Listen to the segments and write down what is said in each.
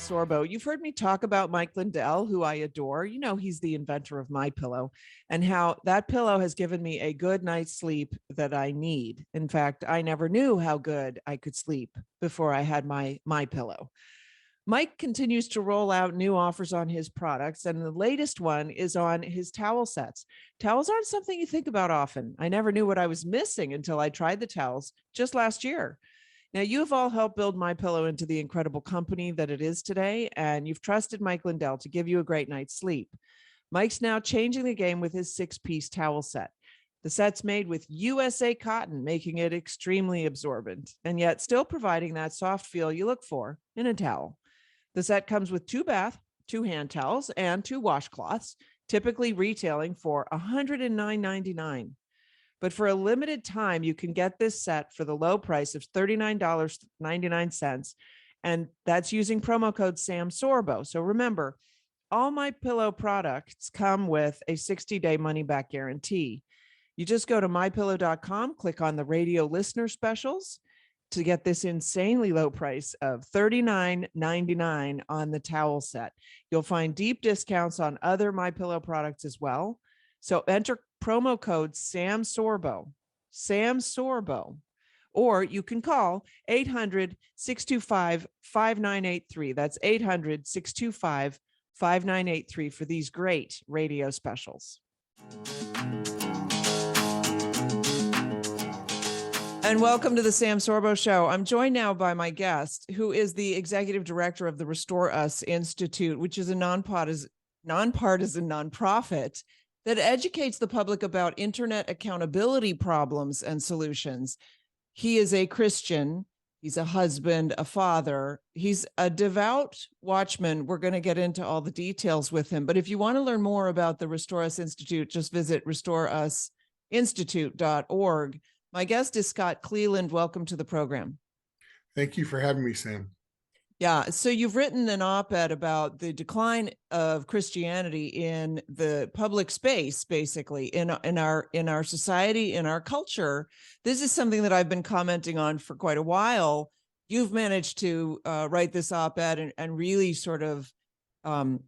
Sorbo. You've heard me talk about Mike Lindell, who I adore. You know, he's the inventor of MyPillow, and how that pillow has given me a good night's sleep that I need. In fact, I never knew how good I could sleep before I had my MyPillow. Mike continues to roll out new offers on his products, and the latest one is on his towel sets. Towels aren't something you think about often. I never knew what I was missing until I tried the towels just last year. Now, you have all helped build MyPillow into the incredible company that it is today, and you've trusted Mike Lindell to give you a great night's sleep. Mike's now changing the game with his 6-piece towel set. The set's made with USA cotton, making it extremely absorbent, and yet still providing that soft feel you look for in a towel. The set comes with 2 bath, 2 hand towels, and 2 washcloths, typically retailing for $109.99. But for a limited time, you can get this set for the low price of $39.99. And that's using promo code Sam Sorbo. So remember, all MyPillow products come with a 60-day money-back guarantee. You just go to mypillow.com, click on the radio listener specials to get this insanely low price of $39.99 on the towel set. You'll find deep discounts on other MyPillow products as well. So enter promo code Sam Sorbo, or you can call 800-625-5983. That's 800-625-5983 for these great radio specials. And welcome to the Sam Sorbo Show. I'm joined now by my guest, who is the executive director of the Restore Us Institute, which is a nonpartisan nonprofit that educates the public about internet accountability problems and solutions. He is a Christian. He's a husband, a father. He's a devout watchman. We're going to get into all the details with him. But if you want to learn more about the Restore Us Institute, just visit restoreUsinstitute.org. My guest is Scott Clelland. Welcome to the program. Thank you for having me, Sam. Yeah. So you've written an op-ed about the decline of Christianity in the public space, basically in our society, in our culture. This is something that I've been commenting on for quite a while. You've managed to write this op-ed and really sort of put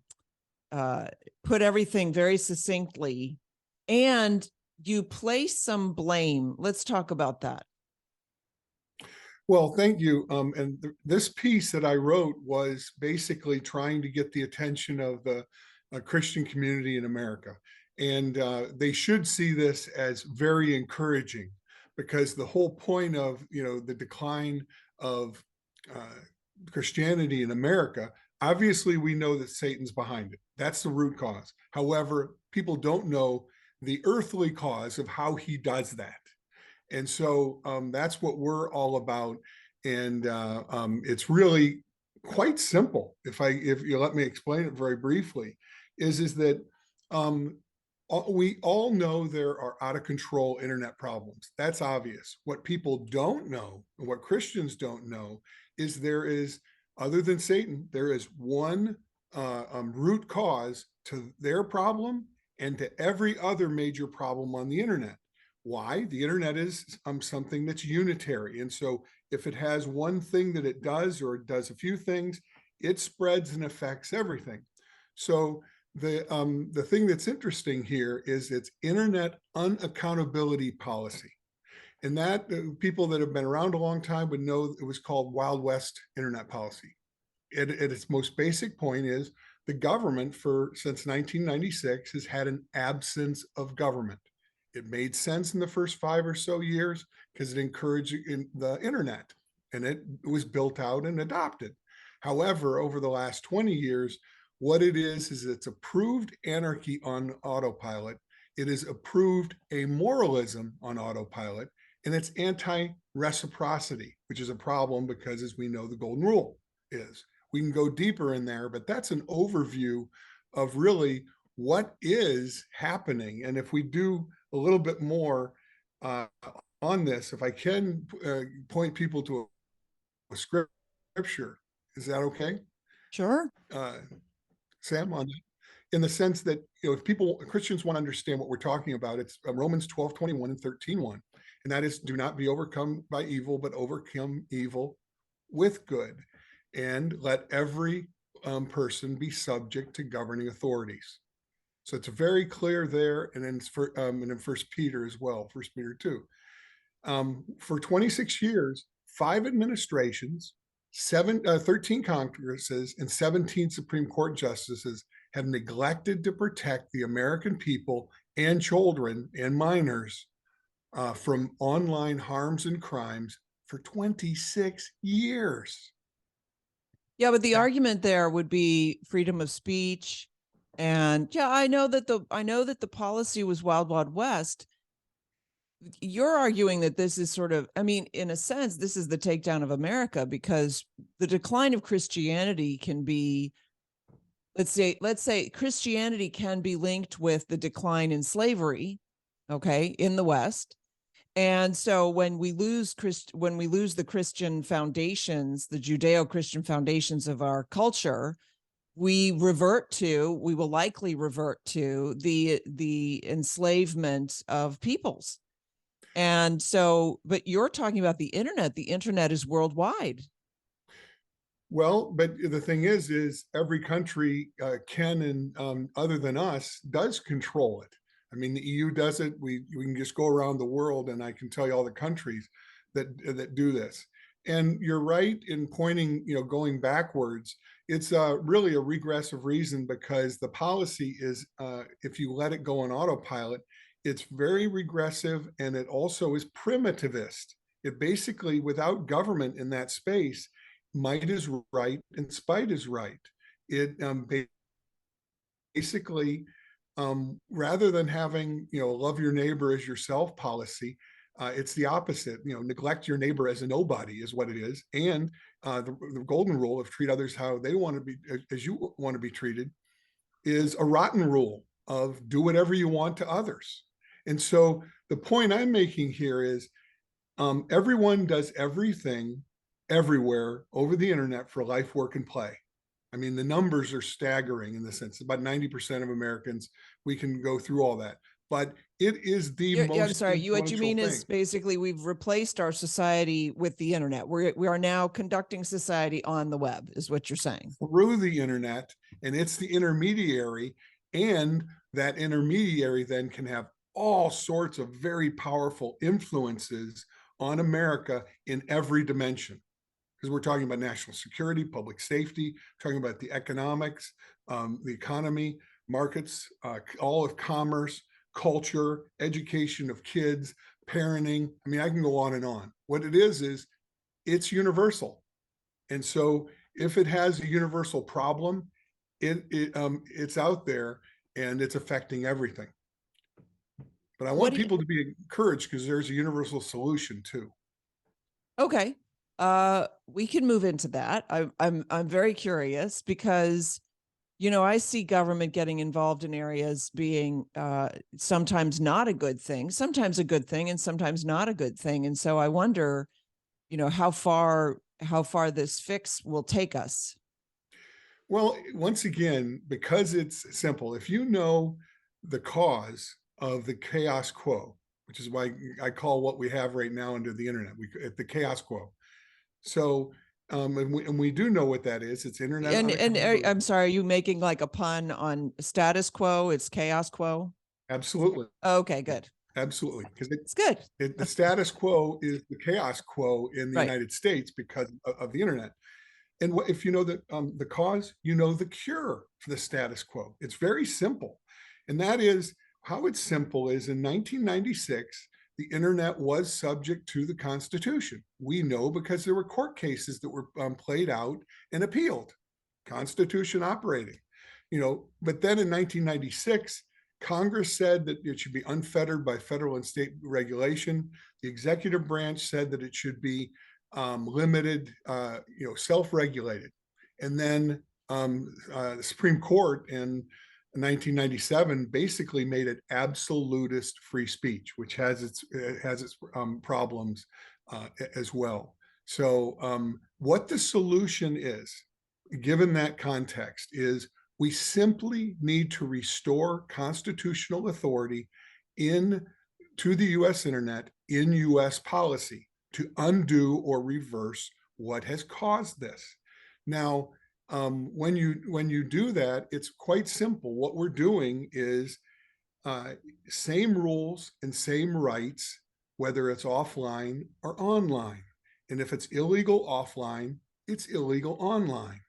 everything very succinctly, and you place some blame. Let's talk about that. Well, thank you. This piece that I wrote was basically trying to get the attention of the Christian community in America. And they should see this as very encouraging, because the whole point of, the decline of Christianity in America, obviously we know that Satan's behind it. That's the root cause. However, people don't know the earthly cause of how he does that. And so that's what we're all about. And it's really quite simple. If you let me explain it very briefly, is that we all know there are out of control internet problems. That's obvious. What people don't know, and what Christians don't know, is there is, other than Satan, there is one root cause to their problem and to every other major problem on the internet. Why? The internet is something that's unitary. And so if it has one thing that it does, or it does a few things, it spreads and affects everything. So the thing that's interesting here is it's internet unaccountability policy. And that people that have been around a long time would know it was called Wild West internet policy. At its most basic point is the government since 1996 has had an absence of government. It made sense in the first 5 or so years because it encouraged the internet, and it was built out and adopted. However, over the last 20 years, what it is it's approved anarchy on autopilot. It is approved amoralism on autopilot, and it's anti-reciprocity, which is a problem because, as we know, the golden rule is. We can go deeper in there, but that's an overview of really what is happening. And if we do a little bit more on this, if I can point people to a scripture, is that okay? Sure. Sam, on that, in the sense that, if Christians want to understand what we're talking about, it's Romans 12:21 and 13:1. And that is, do not be overcome by evil, but overcome evil with good. And let every person be subject to governing authorities. So it's very clear there, and then and in First Peter as well, First Peter 2. For 26 years, 5 administrations, 13 Congresses, and 17 Supreme Court justices have neglected to protect the American people and children and minors from online harms and crimes for 26 years. Yeah, but the argument there would be freedom of speech. And yeah, I know that the policy was Wild Wild West. You're arguing that this is sort of, I mean, in a sense, this is the takedown of America, because the decline of Christianity can be, let's say Christianity can be linked with the decline in slavery, okay, in the West. And so when we lose the Christian foundations, the Judeo-Christian foundations of our culture, we will likely revert to the enslavement of peoples. And so, but you're talking about the internet is worldwide. Well, but the thing is every country can, and other than us, does control it. I mean, the EU does it. We can just go around the world, and I can tell you all the countries that do this. And you're right in pointing, going backwards. It's really a regressive reason, because the policy is, if you let it go on autopilot, it's very regressive, and it also is primitivist. It basically, without government in that space, might is right and spite is right. It basically, rather than having, love your neighbor as yourself policy, it's the opposite. Neglect your neighbor as a nobody is what it is. And the golden rule of treat others how they want to be, as you want to be treated, is a rotten rule of do whatever you want to others. And so the point I'm making here is everyone does everything everywhere over the internet for life, work, and play. I mean, the numbers are staggering in the sense about 90% of Americans, we can go through all that. But it is the most. I'm sorry. What you mean is basically we've replaced our society with the internet. We are now conducting society on the web, is what you're saying. Through the internet, and it's the intermediary, and that intermediary then can have all sorts of very powerful influences on America in every dimension. Because we're talking about national security, public safety, talking about the economics, the economy, markets, all of commerce, culture, education of kids, parenting. I mean, I can go on and on. What it is it's universal. And so if it has a universal problem, it's out there and it's affecting everything. But I want people to be encouraged, because there's a universal solution too. Okay. We can move into that. I'm very curious, because I see government getting involved in areas being sometimes not a good thing, sometimes a good thing, and sometimes not a good thing. And so I wonder, how far this fix will take us. Well, once again, because it's simple, if you know the cause of the chaos quo, which is why I call what we have right now under the internet, the chaos quo. So, and we do know what that is. It's internet. And I'm sorry, are you making like a pun on status quo? It's chaos quo. Absolutely. Okay, good. Absolutely, because it's good. The status quo is the chaos quo in the United States because of the internet. And if you know the cause, you know the cure for the status quo. It's very simple, and that is how it's simple is in 1996. The internet was subject to the Constitution. We know because there were court cases that were played out and appealed. Constitution operating, But then in 1996, Congress said that it should be unfettered by federal and state regulation. The executive branch said that it should be limited, self-regulated. And then the Supreme Court in 1997 basically made it absolutist free speech, which has its problems as well. So what the solution is, given that context, is we simply need to restore constitutional authority to the U.S. internet in U.S. policy to undo or reverse what has caused this. Now, When you do that, it's quite simple. What we're doing is uh, same rules and same rights, whether it's offline or online. And if it's illegal offline, it's illegal online.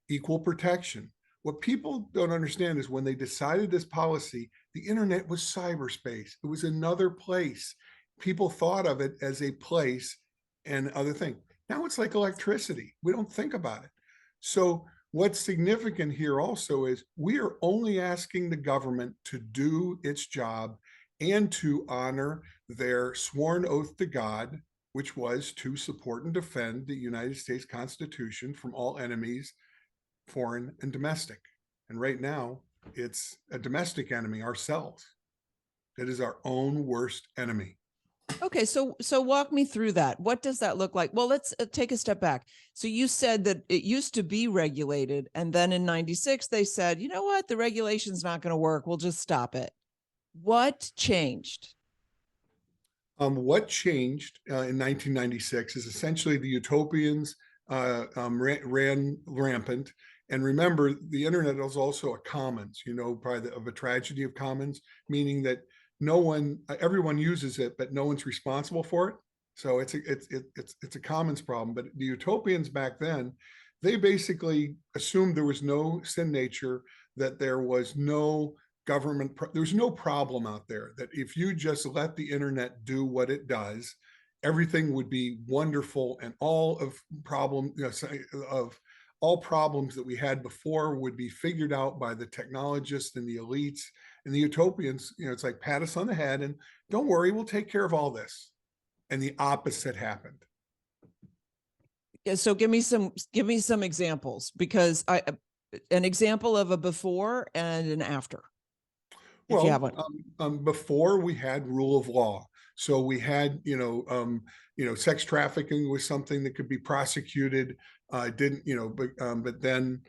Equal protection. What people don't understand is when they decided this policy, the internet was cyberspace. It was another place. People thought of it as a place and other thing. Now it's like electricity. We don't think about it. So what's significant here also is we are only asking the government to do its job and to honor their sworn oath to God, which was to support and defend the United States Constitution from all enemies, foreign and domestic. And right now, it's a domestic enemy, ourselves. It is our own worst enemy. Okay, so walk me through that. What does that look like? Well, let's take a step back. So you said that it used to be regulated, and then in 96 they said, you know what, the regulation's not going to work. We'll just stop it. What changed? What changed in 1996 is essentially the utopians ran rampant. And remember, the internet is also a commons, probably of a tragedy of commons, meaning that no one, everyone uses it, but no one's responsible for it. So it's a commons problem. But the utopians back then, they basically assumed there was no sin nature, that there was no government, there's no problem out there, that if you just let the internet do what it does, everything would be wonderful, and all of all problems that we had before would be figured out by the technologists and the elites and the utopians. It's like, pat us on the head and don't worry, we'll take care of all this. And the opposite happened. Yeah, so give me some examples, because an example of a before and an after, if you have one. Before we had rule of law. So we had, sex trafficking was something that could be prosecuted. Didn't, but then,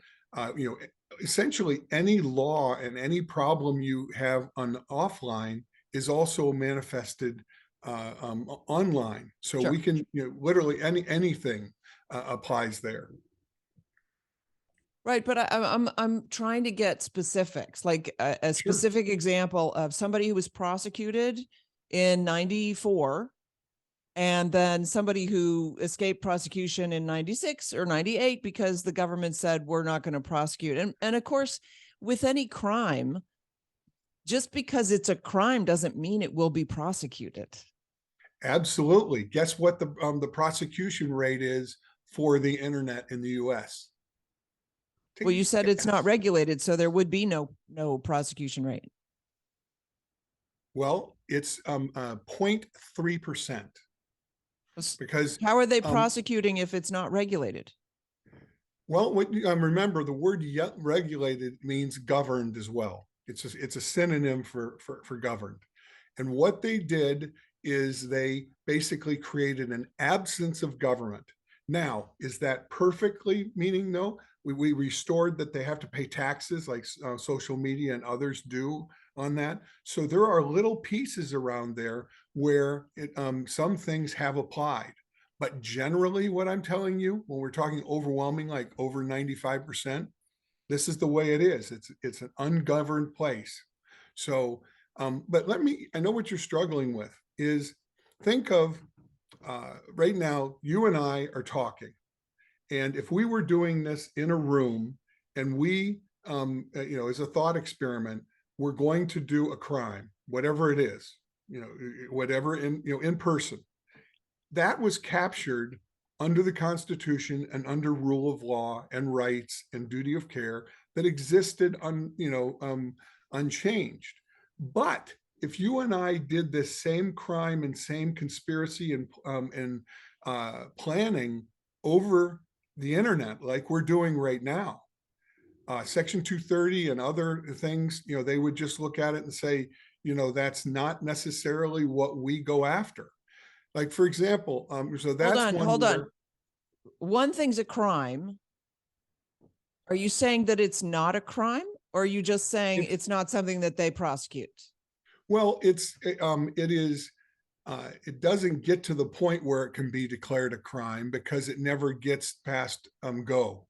essentially any law and any problem you have on offline is also manifested online. So Sure. we can, literally anything applies there. Right, but I'm trying to get specifics, like a Sure. specific example of somebody who was prosecuted in 94, and then somebody who escaped prosecution in 96 or 98 because the government said we're not going to prosecute. And of course, with any crime, just because it's a crime doesn't mean it will be prosecuted. Absolutely. Guess what the prosecution rate is for the internet in the U.S.? Well, you said it's not regulated, so there would be no prosecution rate. Well, it's 0.3%. Because how are they prosecuting if it's not regulated? Well, remember, the word regulated means governed as well. It's a synonym for governed. And what they did is they basically created an absence of government. Now, is that perfectly? Meaning, no, we restored that they have to pay taxes like social media and others do on that. So there are little pieces around there where some things have applied. But generally, what I'm telling you, when we're talking overwhelming, like over 95%, this is the way it is. It's an ungoverned place. So, but I know what you're struggling with is, think of right now, you and I are talking. And if we were doing this in a room and we, as a thought experiment, we're going to do a crime, whatever it is, whatever in person, that was captured under the Constitution and under rule of law and rights and duty of care that existed unchanged. But if you and I did this same crime and same conspiracy and planning over the internet, like we're doing right now, Section 230 and other things, they would just look at it and say, that's not necessarily what we go after. Like, for example, so that's hold on. One thing's a crime. Are you saying that it's not a crime, or are you just saying it's not something that they prosecute? Well, it is. It doesn't get to the point where it can be declared a crime because it never gets past go.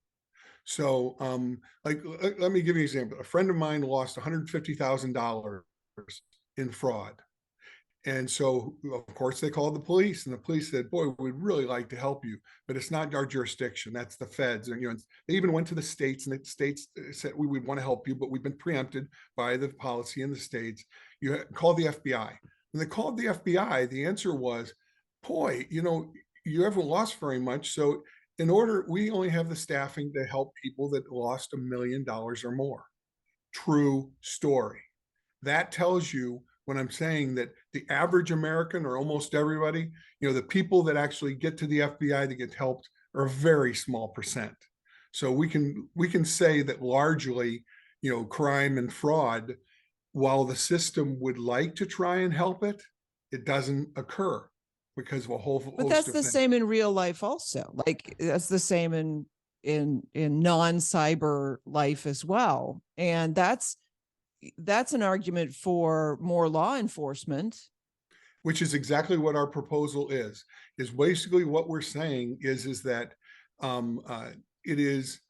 So, like, let me give you an example. A friend of mine lost $150,000 in fraud. And so, of course, they called the police, and the police said, "Boy, we'd really like to help you, but it's not our jurisdiction. That's the feds." And they even went to the states, and the states said, "We would want to help you, but we've been preempted by the policy in the states. You call the FBI." When they called the FBI, the answer was, "Boy, you haven't lost very much. So, we only have the staffing to help people that lost $1 million or more." True story. That tells you when I'm saying that the average American, or almost everybody, the people that actually get to the FBI that get helped are a very small percent. So we can say that largely, crime and fraud, while the system would like to try and help it, it doesn't occur because of a whole But host that's of the things. same in real life also. Like that's the same in non-cyber life as well. And that's an argument for more law enforcement. Which is exactly what our proposal is basically what we're saying is that it is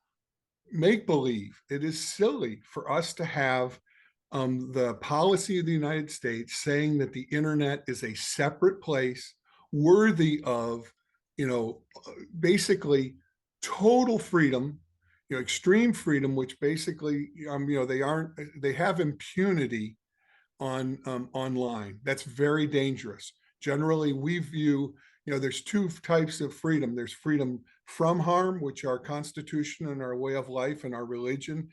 make believe. It is silly for us to have the policy of the United States saying that the internet is a separate place worthy of, basically total freedom, extreme freedom, which basically, they have impunity online. That's very dangerous. Generally, we view, there's two types of freedom. There's freedom from harm, which our Constitution and our way of life and our religion